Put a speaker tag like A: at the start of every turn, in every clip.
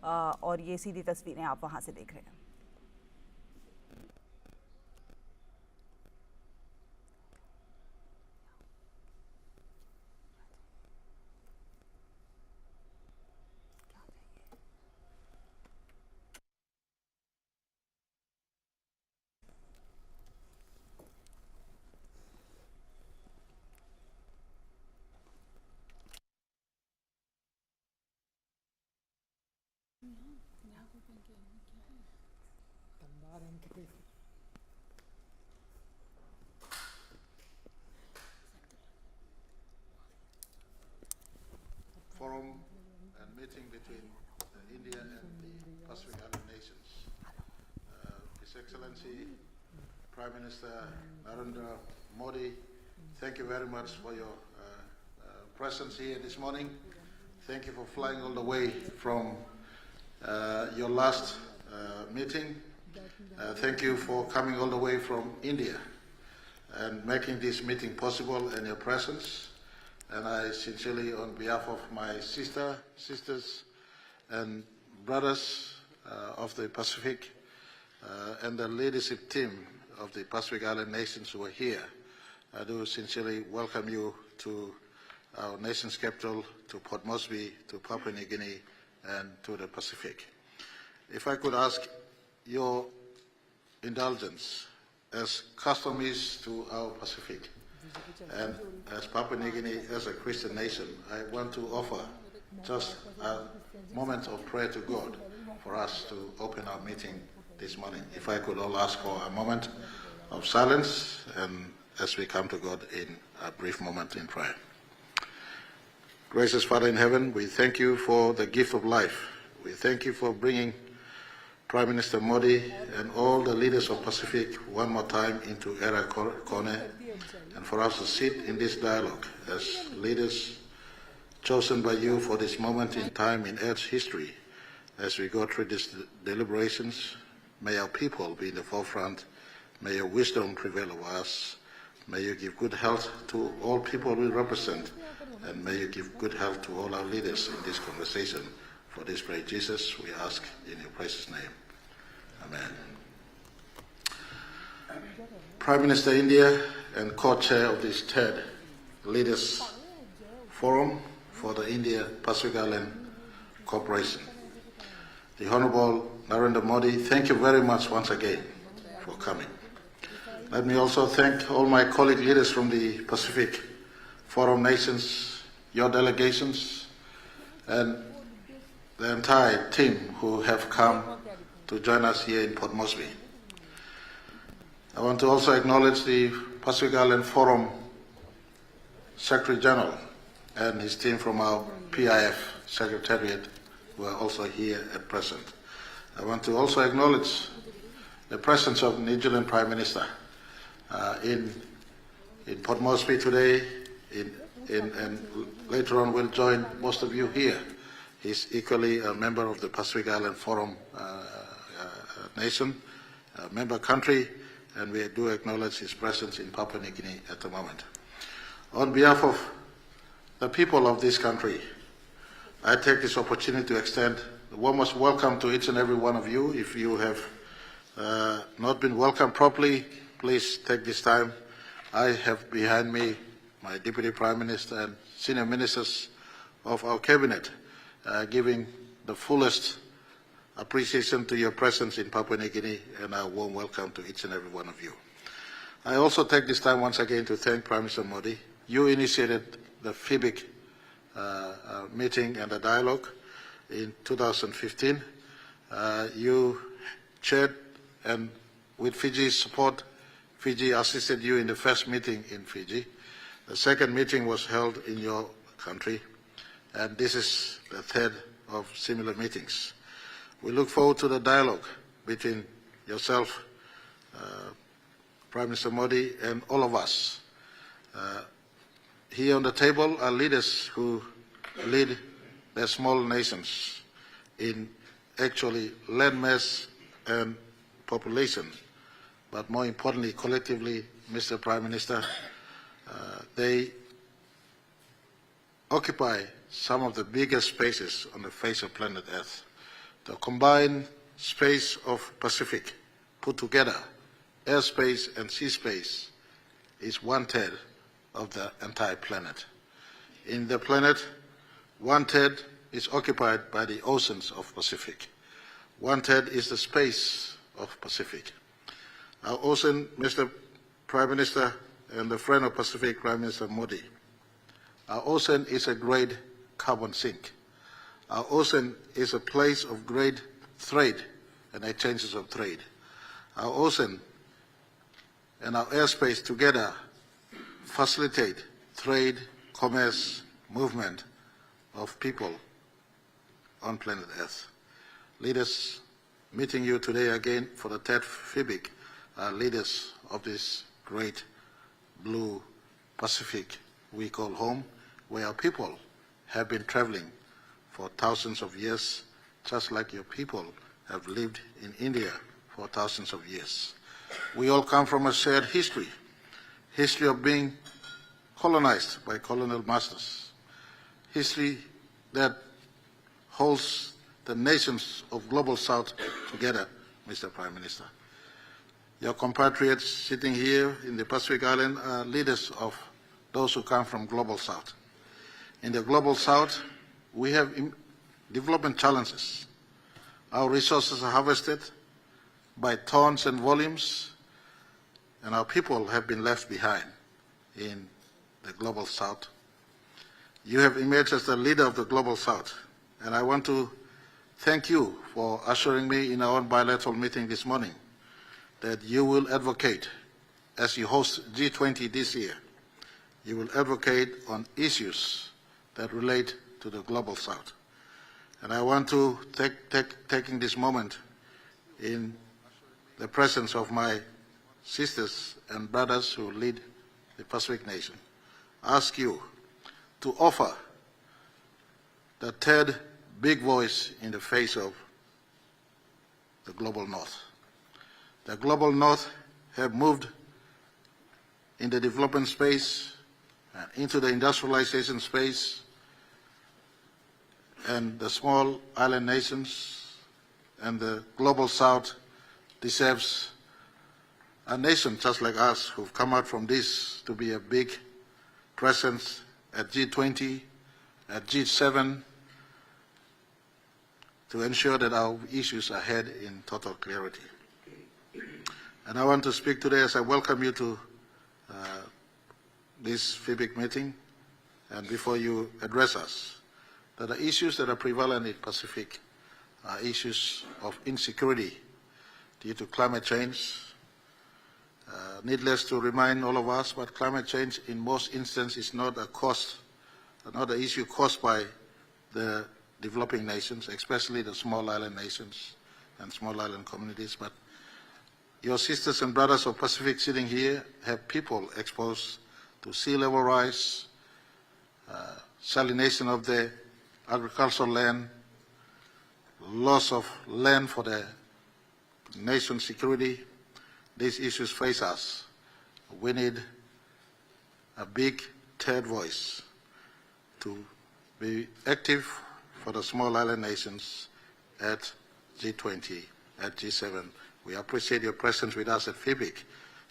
A: और ये सीधी तस्वीरें आप वहाँ से देख रहे हैं।
B: Forum and meeting between India and the Pacific Island nations. His Excellency Prime Minister Narendra Modi, thank you very much for your presence here this morning. Thank you for flying all the way from your last meeting. Thank you for coming all the way from India and making this meeting possible in your presence. And I sincerely, on behalf of my sisters and brothers of the Pacific and the leadership team of the Pacific Island nations who are here, I do sincerely welcome you to our nation's capital, to Port Moresby, to Papua New Guinea, and to the Pacific. If I could ask your indulgence, as custom is to our Pacific, and as Papua New Guinea, as a Christian nation, I want to offer just a moment of prayer to God for us to open our meeting this morning. If I could all ask for a moment of silence, and as we come to God in a brief moment in prayer. Gracious Father in heaven, we thank you for the gift of life. We thank you for bringing Prime Minister Modi and all the leaders of Pacific one more time into Era Kone, and for us to sit in this dialogue as leaders chosen by you for this moment in time in Earth's history. As we go through these deliberations, may our people be in the forefront. May your wisdom prevail over us. May you give good health to all people we represent, and may you give good health to all our leaders in this conversation. For this prayer, Jesus, we ask in your precious name. Amen. Prime Minister India and co-chair of this third Leaders Forum for the India-Pacific Island Cooperation. The Honorable Narendra Modi, thank you very much once again for coming. Let me also thank all my colleague leaders from the Pacific Forum nations, your delegations, and the entire team who have come to join us here in Port Moresby. I want to also acknowledge the Pacific Island Forum Secretary General and his team from our PIF Secretariat who are also here at present. I want to also acknowledge the presence of the New Zealand Prime Minister in Port Moresby today, and later on will join most of you here. He's equally a member of the Pacific Island Forum nation, member country, and we do acknowledge his presence in Papua New Guinea at the moment. On behalf of the people of this country, I take this opportunity to extend the warmest welcome to each and every one of you. If you have not been welcomed properly, please take this time. I have behind me my Deputy Prime Minister and senior ministers of our cabinet, giving the fullest appreciation to your presence in Papua New Guinea, and a warm welcome to each and every one of you. I also take this time once again to thank Prime Minister Modi. You initiated the FIBIC meeting and the dialogue in 2015. You chaired, and with Fiji's support, Fiji assisted you in the first meeting in Fiji. The second meeting was held in your country, and this is the third of similar meetings. We look forward to the dialogue between yourself, Prime Minister Modi, and all of us. Here on the table are leaders who lead their small nations in actually landmass and population, but more importantly, collectively, Mr. Prime Minister, they occupy some of the biggest spaces on the face of planet Earth. The combined space of Pacific put together, airspace and sea space, is 1/3 of the entire planet. In the planet, 1/3 is occupied by the oceans of Pacific. 1/3 is the space of Pacific. Our ocean, Mr. Prime Minister and the friend of Pacific, Prime Minister Modi, our ocean is a great carbon sink. Our ocean is a place of great trade and exchanges of trade. Our ocean and our airspace together facilitate trade, commerce, movement of people on planet Earth. Leaders meeting you today again for the third FIBIC are leaders of this great blue Pacific we call home, where our people have been traveling for thousands of years, just like your people have lived in India for thousands of years. We all come from a shared history of being colonized by colonial masters, history that holds the nations of Global South together, Mr. Prime Minister. Your compatriots sitting here in the Pacific Island are leaders of those who come from Global South. In the Global South, we have development challenges. Our resources are harvested by tons and volumes, and our people have been left behind in the Global South. You have emerged as the leader of the Global South, and I want to thank you for assuring me in our own bilateral meeting this morning that you will advocate, as you host G20 this year, you will advocate on issues that relate to the Global South. And I want to, taking this moment in the presence of my sisters and brothers who lead the Pacific nation, ask you to offer the third big voice in the face of the Global North. The Global North have moved in the development space and into the industrialization space, and the small island nations and the Global South deserves a nation just like us who've come out from this to be a big presence at G20, at G7, to ensure that our issues are heard in total clarity. And I want to speak today as I welcome you to this FIBIC meeting, and before you address us, that the issues that are prevalent in Pacific are issues of insecurity due to climate change. Needless to remind all of us, but climate change in most instances is not an issue caused by the developing nations, especially the small island nations and small island communities, but your sisters and brothers of Pacific sitting here have people exposed to sea level rise, salination of the agricultural land, loss of land for the nation's security. These issues face us. We need a big third voice to be active for the small island nations at G20, at G7. We appreciate your presence with us at FIBIC.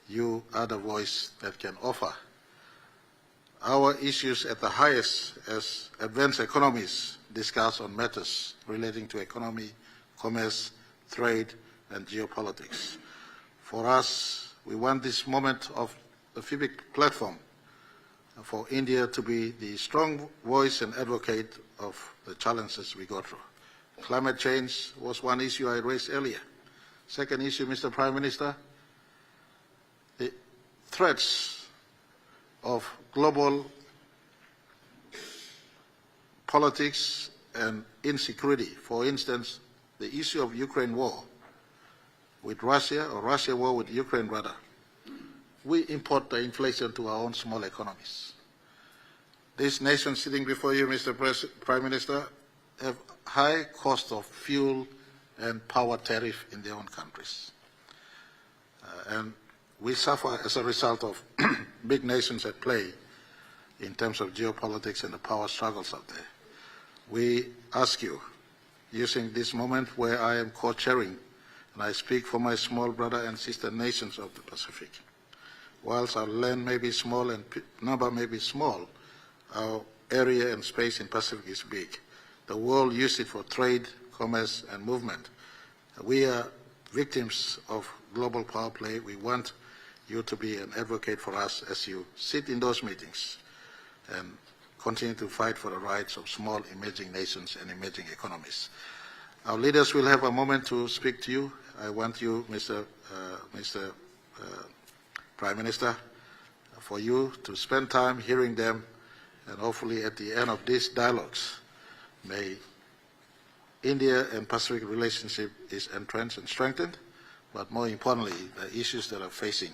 B: You are the voice that can offer our issues at the highest as advanced economies discuss on matters relating to economy, commerce, trade, and geopolitics. For us, we want this moment of the FIBIC platform for India to be the strong voice and advocate of the challenges we go through. Climate change was one issue I raised earlier. Second issue, Mr. Prime Minister, the threats of global politics and insecurity. For instance, the issue of Ukraine war with Russia, or Russia war with Ukraine rather. We import the inflation to our own small economies. These nations sitting before you, Mr. Prime Minister, have high cost of fuel and power tariff in their own countries. And we suffer as a result of big nations at play in terms of geopolitics and the power struggles out there. We ask you using this moment where I am co-chairing, and I speak for my small brother and sister nations of the Pacific. Whilst our land may be small and number may be small, our area and space in Pacific is big. The world uses it for trade, commerce, and movement. We are victims of global power play. We want you to be an advocate for us as you sit in those meetings and continue to fight for the rights of small emerging nations and emerging economies. Our leaders will have a moment to speak to you. I want you, Mr. Prime Minister, for you to spend time hearing them, and hopefully at the end of these dialogues, may India and Pacific relationship is entrenched and strengthened, but more importantly, the issues that are facing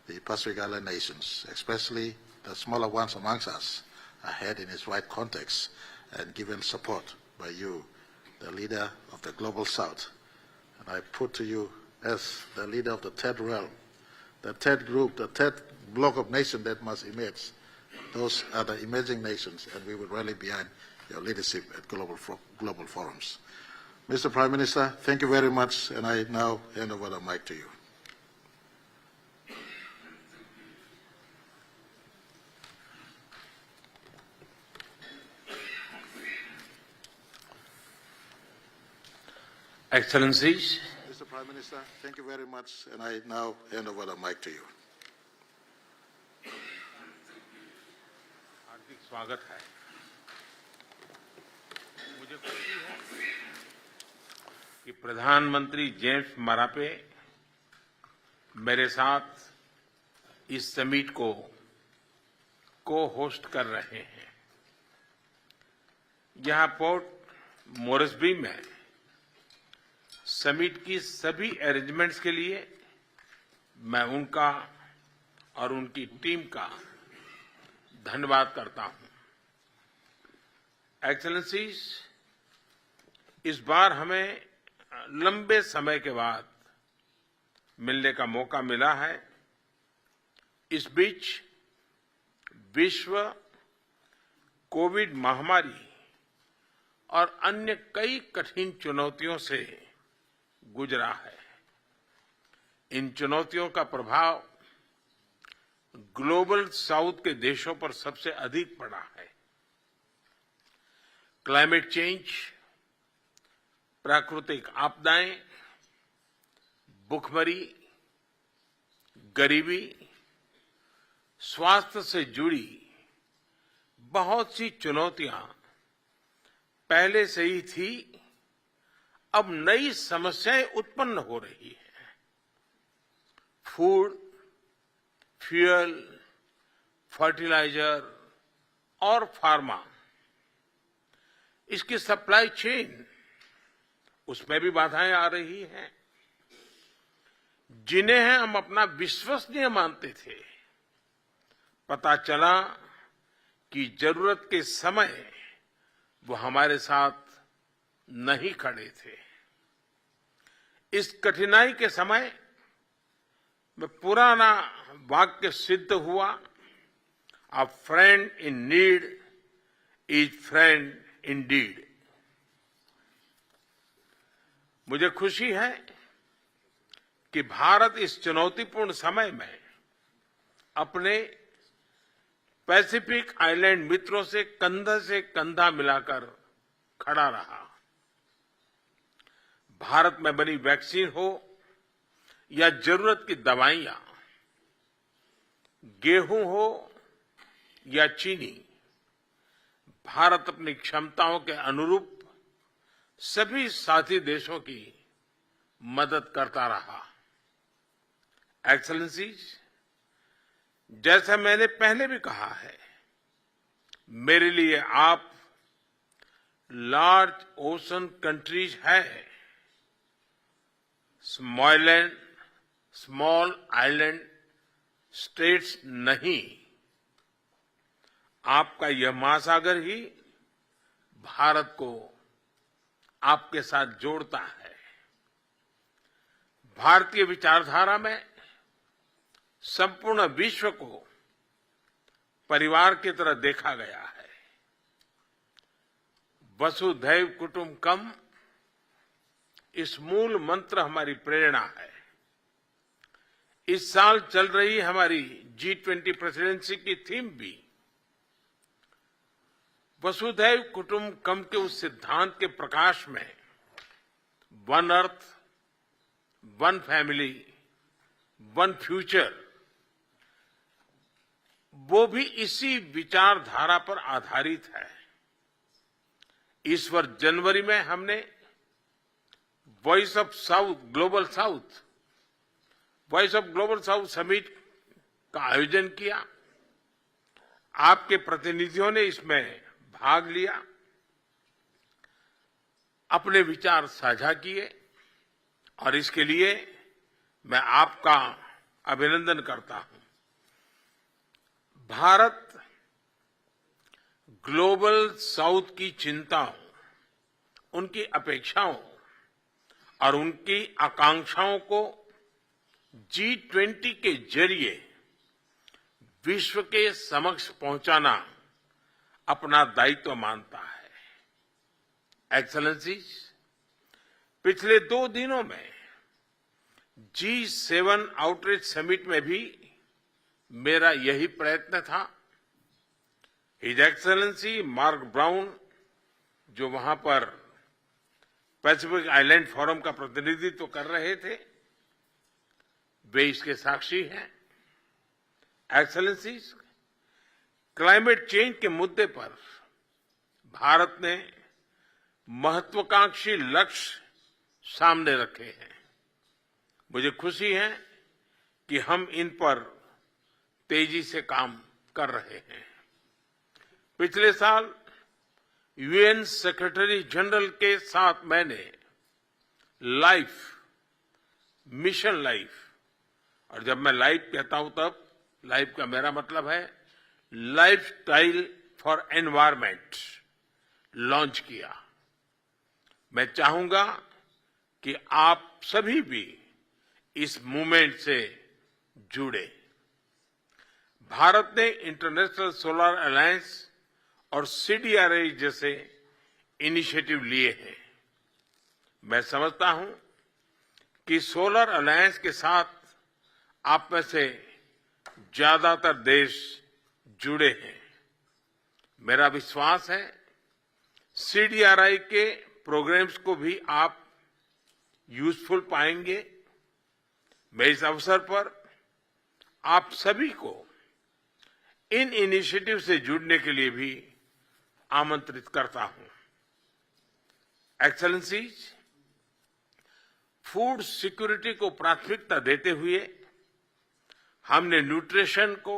B: the Pacific Island nations, especially the smaller ones amongst us, are had in its right context and given support by you, the leader of the Global South. And I put to you, as the leader of the third realm, the third group, the third block of nations that must emerge. Those are the emerging nations, and we will rally behind your leadership at global forums. Mr. Prime Minister, thank you very much, and I now hand over the mic to you.
C: Excellencies,
B: Mr. Prime Minister, thank you very much, and I now hand over the mic to you.
C: हार्दिक स्वागत है। मुझे खुशी है कि प्रधानमंत्री James Marape मेरे साथ इस समिट को को-होस्ट कर रहे हैं। यहां पोर्ट मोरेस्बी में समिट की सभी अरेंजमेंट्स के लिए मैं उनका और उनकी टीम का धन्यवाद करता हूं। एक्सेलेंसीज, इस बार हमें लंबे समय के बाद मिलने का मौका मिला है। इस बीच विश्व कोविड महामारी और अन्य कई कठिन चुनौतियों से गुजरा है। इन चुनौतियों का प्रभाव ग्लोबल साउथ के देशों पर सबसे अधिक पड़ा है। क्लाइमेट चेंज, प्राकृतिक आपदाएं, भूखमरी, गरीबी, स्वास्थ्य से जुड़ी बहुत सी चुनौतियां पहले से ही थी, अब नई समस्याएं उत्पन्न हो रही हैं। फूड, फ्यूल, फर्टिलाइजर और फार्मा, इसकी सप्लाई चेन, उसमें भी बाधाएं आ रही हैं, जिन्हें हम अपना विश्वसनीय मानते थे। पता चला कि जरूरत के समय वो हमारे साथ नहीं खड़े थे। इस कठिनाई के समय में पुराना वाक्य सिद्ध हुआ, अ friend in need is friend Indeed. मुझे खुशी है कि भारत इस चुनौतीपूर्ण समय में अपने पैसिफिक आइलैंड मित्रों से कंधा मिलाकर खड़ा रहा। भारत में बनी वैक्सीन हो या जरूरत की दवाइयां, गेहूं हो या चीनी, भारत अपनी क्षमताओं के अनुरूप सभी साथी देशों की मदद करता रहा। एक्सेलेंसीज, जैसा मैंने पहले भी कहा है, मेरे लिए आप लार्ज ओशन कंट्रीज है, स्मॉल आइलैंड स्टेट्स नहीं। आपका यह महासागर ही भारत को आपके साथ जोड़ता है। भारतीय विचारधारा में संपूर्ण विश्व को परिवार की तरह देखा गया है। वसुधैव कुटुंबकम इस मूल मंत्र हमारी प्रेरणा है। इस साल चल रही हमारी G20 प्रेसिडेंसी की थीम भी वसुधैव कुटुंबकम के उस सिद्धांत के प्रकाश में one earth, one family, one future, वो भी इसी विचारधारा पर आधारित है। इस वर्ष जनवरी में हमने voice of global south summit का आयोजन किया। आपके प्रतिनिधियों ने इसमें भाग लिया, अपने विचार साझा किए और इसके लिए मैं आपका अभिनंदन करता हूं। भारत ग्लोबल साउथ की चिंताओं, उनकी अपेक्षाओं और उनकी आकांक्षाओं को G20 के जरिए विश्व के समक्ष पहुंचाना अपना दायित्व मानता है। एक्सेलेंसीज, पिछले 2 दिनों में G7 आउटरीच समिट में भी मेरा यही प्रयत्न था। हिज एक्सेलेंसी मार्क ब्राउन, जो वहां पर पैसिफिक आइलैंड फोरम का प्रतिनिधित्व कर रहे थे, वे इसके साक्षी हैं। एक्सेलेंसीज, क्लाइमेट चेंज के मुद्दे पर भारत ने महत्वाकांक्षी लक्ष्य सामने रखे हैं। मुझे खुशी है कि हम इन पर तेजी से काम कर रहे हैं। पिछले साल यूएन सेक्रेटरी जनरल के साथ मैंने मिशन लाइफ, और जब मैं लाइफ कहता हूं तब लाइफ का मेरा मतलब है लाइफस्टाइल फॉर एनवायरमेंट, लॉन्च किया। मैं चाहूंगा कि आप सभी भी इस मूवमेंट से जुड़े। भारत ने इंटरनेशनल सोलर अलायंस और CDRI जैसे इनिशिएटिव लिए हैं। मैं समझता हूं कि सोलर अलायंस के साथ आप में से ज्यादातर देश जुड़े हैं। मेरा विश्वास है CDRI के प्रोग्राम्स को भी आप यूजफुल पाएंगे। मैं इस अवसर पर आप सभी को इन इनिशिएटिव से जुड़ने के लिए भी आमंत्रित करता हूं। एक्सेलेंसीज, फूड सिक्योरिटी को प्राथमिकता देते हुए हमने न्यूट्रिशन को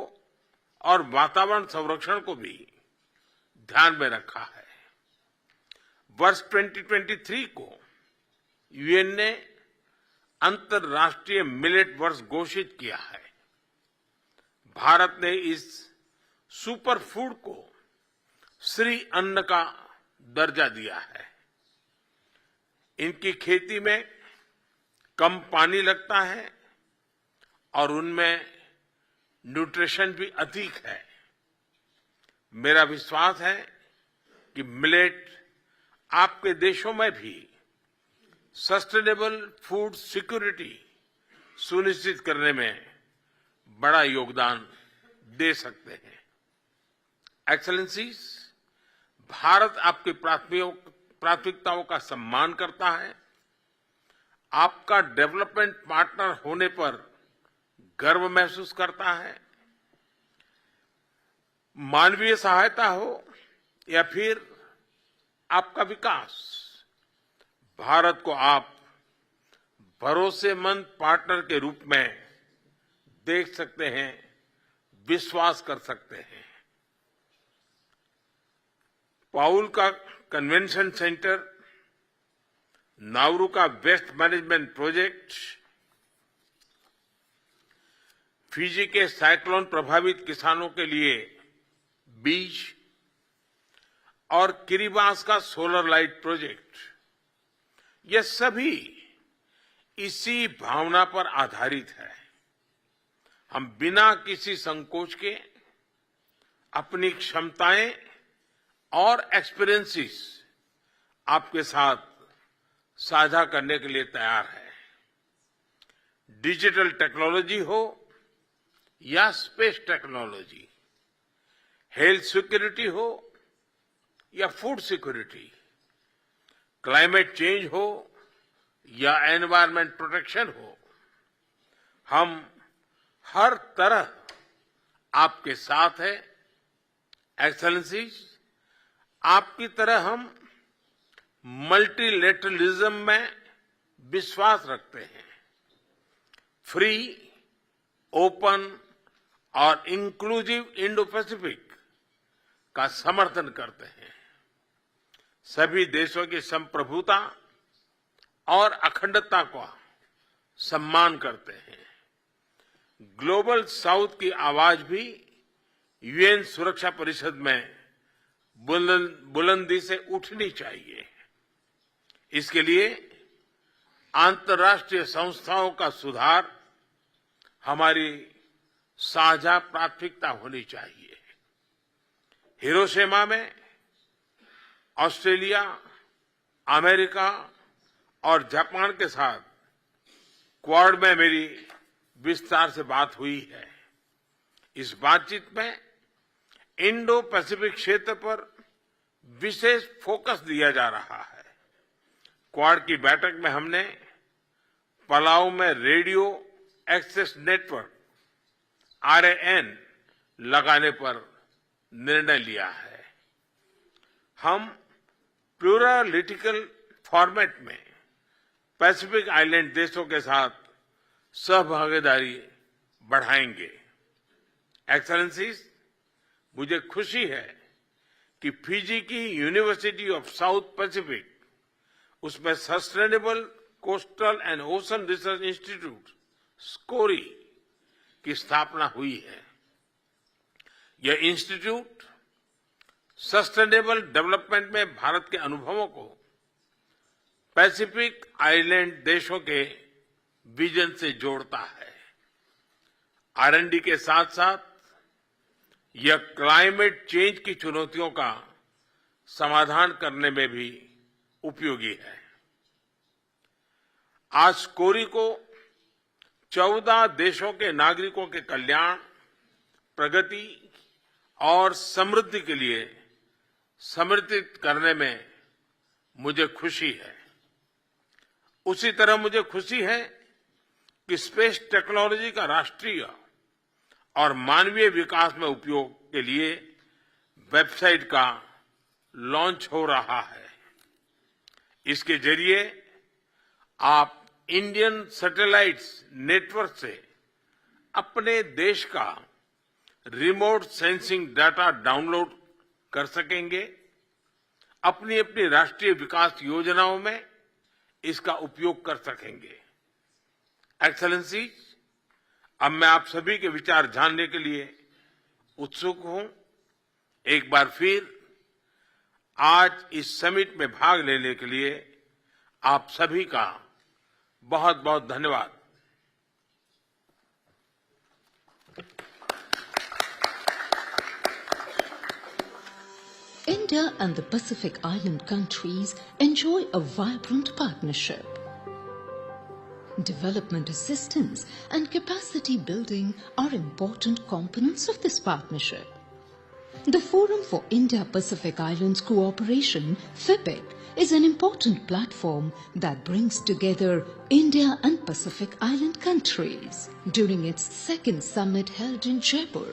C: और वातावरण संरक्षण को भी ध्यान में रखा है। वर्ष 2023 को यूएन ने अंतर्राष्ट्रीय मिलेट वर्ष घोषित किया है। भारत ने इस सुपर फूड को श्री अन्न का दर्जा दिया है। इनकी खेती में कम पानी लगता है और उनमें न्यूट्रिशन भी अधिक है। मेरा विश्वास है कि मिलेट आपके देशों में भी सस्टेनेबल फूड सिक्योरिटी सुनिश्चित करने में बड़ा योगदान दे सकते हैं। एक्सेलेंसीज, भारत आपकी प्राथमिकताओं का सम्मान करता है। आपका डेवलपमेंट पार्टनर होने पर गर्व महसूस करता है। मानवीय सहायता हो या फिर आपका विकास, भारत को आप भरोसेमंद पार्टनर के रूप में देख सकते हैं, विश्वास कर सकते हैं। पाउल का कन्वेंशन सेंटर, नाउरू का वेस्ट मैनेजमेंट प्रोजेक्ट, फिजी के साइक्लोन प्रभावित किसानों के लिए बीज और किरिबास का सोलर लाइट प्रोजेक्ट, ये सभी इसी भावना पर आधारित है। हम बिना किसी संकोच के अपनी क्षमताएं और एक्सपीरियंसेस आपके साथ साझा करने के लिए तैयार है। डिजिटल टेक्नोलॉजी हो या स्पेस टेक्नोलॉजी, हेल्थ सिक्योरिटी हो या फूड सिक्योरिटी, क्लाइमेट चेंज हो या एनवायरमेंट प्रोटेक्शन हो, हम हर तरह आपके साथ है। एक्सेलेंसीज, आपकी तरह हम मल्टीलेटरलिज्म में विश्वास रखते हैं, फ्री, ओपन और इंक्लूसिव इंडो पैसिफिक का समर्थन करते हैं, सभी देशों की संप्रभुता और अखंडता का सम्मान करते हैं। ग्लोबल साउथ की आवाज भी यूएन सुरक्षा परिषद में बुलंदी से उठनी चाहिए। इसके लिए अंतर्राष्ट्रीय संस्थाओं का सुधार हमारी साझा प्राथमिकता होनी चाहिए। हिरोशिमा में ऑस्ट्रेलिया, अमेरिका और जापान के साथ क्वाड में मेरी विस्तार से बात हुई है। इस बातचीत में इंडो पैसिफिक क्षेत्र पर विशेष फोकस दिया जा रहा है। क्वाड की बैठक में हमने पलाऊ में रेडियो एक्सेस नेटवर्क RAN लगाने पर निर्णय लिया है। हम प्लूरलिटिकल फॉर्मेट में पैसिफिक आइलैंड देशों के साथ सहभागीदारी बढ़ाएंगे। एक्सेलेंसीज, मुझे खुशी है कि फिजी की यूनिवर्सिटी ऑफ साउथ पैसिफिक, उसमें Sustainable Coastal and Ocean Research Institute SCORI की स्थापना हुई है। यह इंस्टीट्यूट सस्टेनेबल डेवलपमेंट में भारत के अनुभवों को पैसिफिक आइलैंड देशों के विजन से जोड़ता है। R&D के साथ साथ यह क्लाइमेट चेंज की चुनौतियों का समाधान करने में भी उपयोगी है। आज स्कोरी को 14 देशों के नागरिकों के कल्याण, प्रगति और समृद्धि के लिए समर्पित करने में मुझे खुशी है। उसी तरह मुझे खुशी है कि स्पेस टेक्नोलॉजी का राष्ट्रीय और मानवीय विकास में उपयोग के लिए वेबसाइट का लॉन्च हो रहा है। इसके जरिए आप इंडियन सैटेलाइट्स नेटवर्क से अपने देश का रिमोट सेंसिंग डाटा डाउनलोड कर सकेंगे। अपनी अपनी राष्ट्रीय विकास योजनाओं में इसका उपयोग कर सकेंगे। एक्सेलेंसी, अब मैं आप सभी के विचार जानने के लिए उत्सुक हूं। एक बार फिर आज इस समिट में भाग लेने के लिए आप सभी का बहुत बहुत धन्यवाद।
D: India and the Pacific Island countries enjoy a vibrant partnership. Development assistance and capacity building are important components of this partnership. The Forum for India-Pacific Islands Cooperation, FIPIC, is an important platform that brings together India and Pacific Island countries. During its second summit held in Jaipur,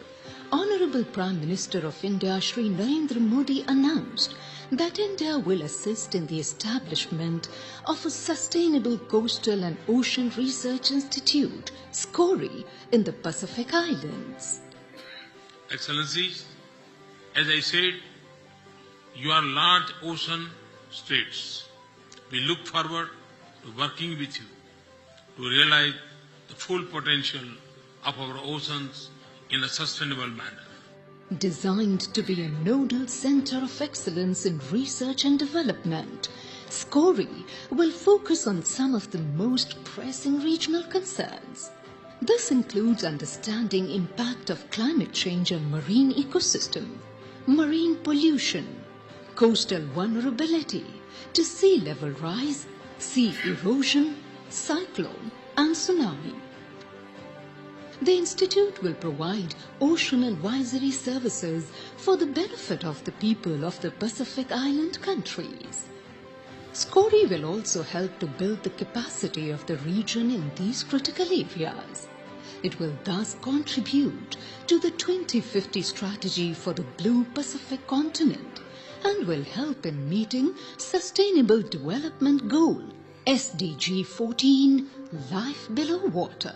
D: Honorable Prime Minister of India Shri Narendra Modi announced that India will assist in the establishment of a Sustainable Coastal and Ocean Research Institute, SCORI, in the Pacific Islands.
C: Excellencies, as I said, you are large ocean states. We look forward to working with you to realize the full potential of our oceans in a sustainable manner.
D: Designed to be a nodal center of excellence in research and development, SCORI will focus on some of the most pressing regional concerns. This includes understanding impact of climate change on marine ecosystem, marine pollution, coastal vulnerability to sea level rise, sea erosion, cyclone and tsunami. The Institute will provide ocean advisory services for the benefit of the people of the Pacific Island countries. SCORI will also help to build the capacity of the region in these critical areas. It will thus contribute to the 2050 strategy for the Blue Pacific continent and will help in meeting Sustainable Development Goal SDG 14, Life Below Water.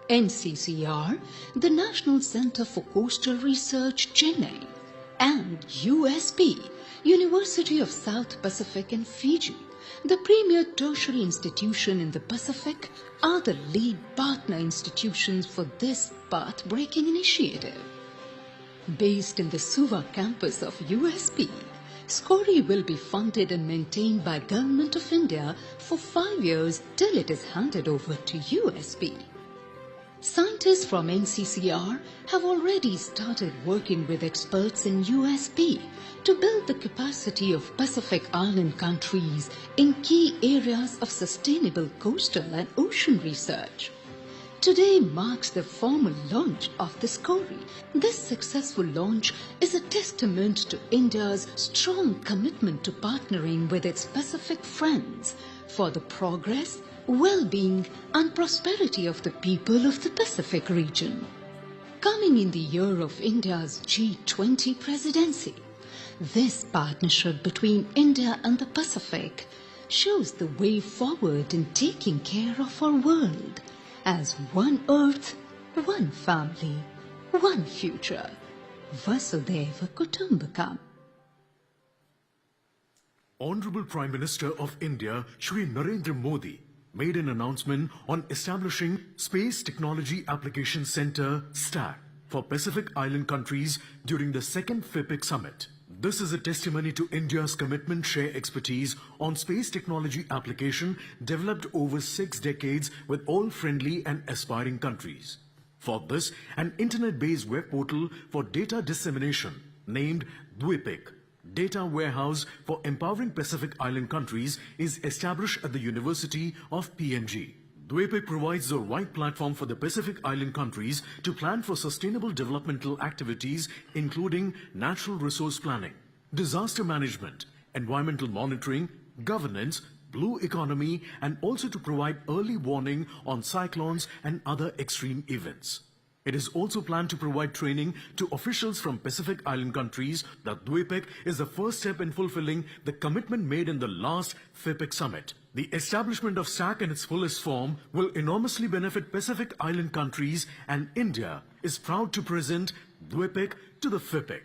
D: NCCR, the National Center for Coastal Research, Chennai, and USP, University of South Pacific in Fiji, the premier tertiary institution in the Pacific, are the lead partner institutions for this path-breaking initiative. Based in the Suva campus of USP, SCORI will be funded and maintained by Government of India for 5 years till it is handed over to USP. Scientists from NCCR have already started working with experts in USP to build the capacity of Pacific Island countries in key areas of sustainable coastal and ocean research. Today marks the formal launch of the SCORI. This successful launch is a testament to India's strong commitment to partnering with its Pacific friends for the progress, well-being and prosperity of the people of the Pacific region. Coming in the year of India's G20 presidency, this partnership between India and the Pacific shows the way forward in taking care of our world as one earth, one family, one future. Vasudhaiva Kutumbakam.
E: Honorable Prime Minister of India, Shri Narendra Modi, made an announcement on establishing Space Technology Application Center (STAC) for Pacific Island countries during the second FIPIC summit. This is a testimony to India's commitment share expertise on space technology application developed over 6 decades with all friendly and aspiring countries. For this, an internet-based web portal for data dissemination named DWIPIC, Data Warehouse for Empowering Pacific Island Countries, is established at the University of PNG. DWIPIC provides the right platform for the Pacific Island countries to plan for sustainable developmental activities including natural resource planning, disaster management, environmental monitoring, governance, blue economy, and also to provide early warning on cyclones and other extreme events. It is also planned to provide training to officials from Pacific Island countries that DWIPIC is the first step in fulfilling the commitment made in the last FIPIC summit. The establishment of STAC in its fullest form will enormously benefit Pacific Island countries, and India is proud to present DWIPIC to the FIPIC.